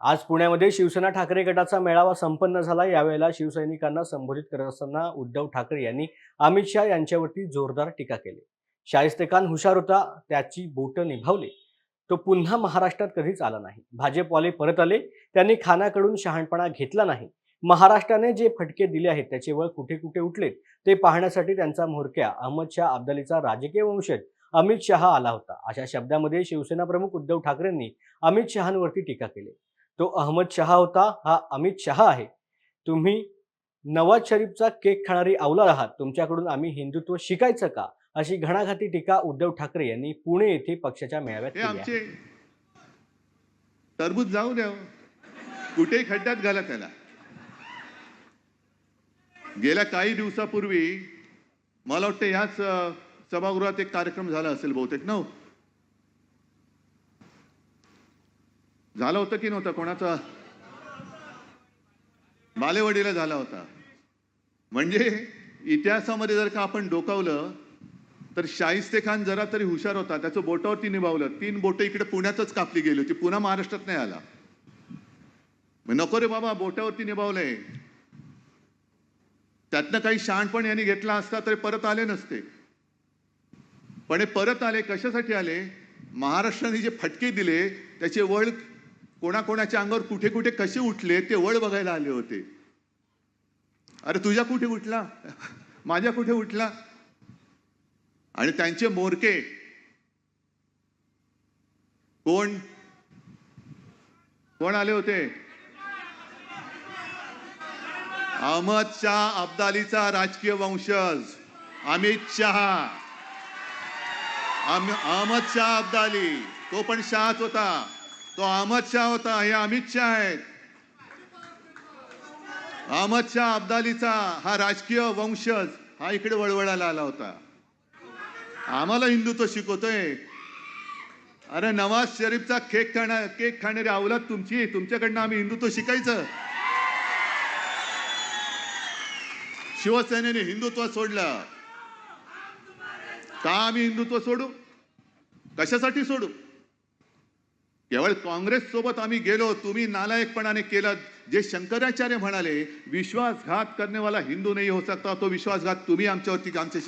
आज पुण्यामध्ये शिवसेना ठाकरे गटाचा मेळावा संपन्न झाला। यावेळेला शिवसैनिकांना संबोधित करत असताना उद्धव ठाकरे यांनी अमित शहा यांच्यावरती जोरदार टीका केली। शाहिस्तेखान हुशार होता, त्याची बोटं निभावली, तो पुन्हा महाराष्ट्रात कधीच आला नाही। भाजपवाले परत आले, त्यांनी खानाकडून शहाणपणा घेतला नाही। महाराष्ट्राने जे फटके दिले आहेत त्याचे वळ कुठे कुठे उठलेत ते पाहण्यासाठी त्यांचा म्होरक्या अहमद शाह अब्दालीचा राजकीय वंशज अमित शहा आला होता। अशा शब्दामध्ये शिवसेना प्रमुख उद्धव ठाकरेंनी अमित शहांवरती टीका केली। तो अहमद शहा होता, हा अमित शहा आहे। तुम्ही नवाज शरीफचा केक खाणारी अवलाद आहात, तुमच्याकडून आम्ही हिंदुत्व शिकायचं का, अशी घणाघाती टीका उद्धव ठाकरे यांनी पुणे येथे पक्षाच्या मेळाव्यात हे केली आहे। आमचे टरबूज जाऊ द्या, कुठेही खड्ड्यात घाला त्याला। गेल्या काही दिवसापूर्वी मला वाटतं याच सभागृहात एक कार्यक्रम झाला असेल बहुतेक ना, झाला होता की नव्हता, कोणाचा, बालेवाडीला झाला होता। म्हणजे इतिहासामध्ये जर का आपण डोकावलं तर शाहिस्तेखान जरा तरी हुशार होता, त्याचं बोटावरती निभावलं। 3 बोटं इकडे पुण्यातच कापली गेली होती, पुन्हा महाराष्ट्रात नाही आला। नको रे बाबा, बोटावरती निभावलंय, त्यातनं काही शहाणपण यांनी घेतला असता तर परत आले नसते। पण हे परत आले कशासाठी आले? महाराष्ट्राने जे फटके दिले त्याचे वळ कोणाकोणाच्या अंगावर कुठे कुठे कसे उठले ते वळ बघायला आले होते। अरे तुझ्या कुठे उठला, माझ्या कुठे उठला? आणि त्यांचे मोरके कोण कोण आले होते? अहमद शाह अब्दालीचा राजकीय वंशज अमित शहा। अहमद शाह अब्दाली, तो पण शाहच होता, तो अहमद शाह होता, हे अमित शाह आहेत। अहमद शाह अब्दालीचा हा राजकीय वंशज हा इकडे वळवळायला आला होता, आम्हाला हिंदुत्व शिकवतोय। अरे नवाज शरीफचा केक खाणारी अवलाद तुमची, तुमच्याकडनं आम्ही हिंदुत्व शिकायचं? शिवसेनेने हिंदुत्व सोडलं का? आम्ही हिंदुत्व सोडू? कशासाठी सोडू? केवळ काँग्रेस सोबत आम्ही गेलो, तुम्ही नालायकपणाने केलं। जे शंकराचार्य म्हणाले, विश्वासघात करने वाला हिंदू नहीं हो सकता, तो विश्वासघात तुम्ही आमच्यावरती आमच्याशी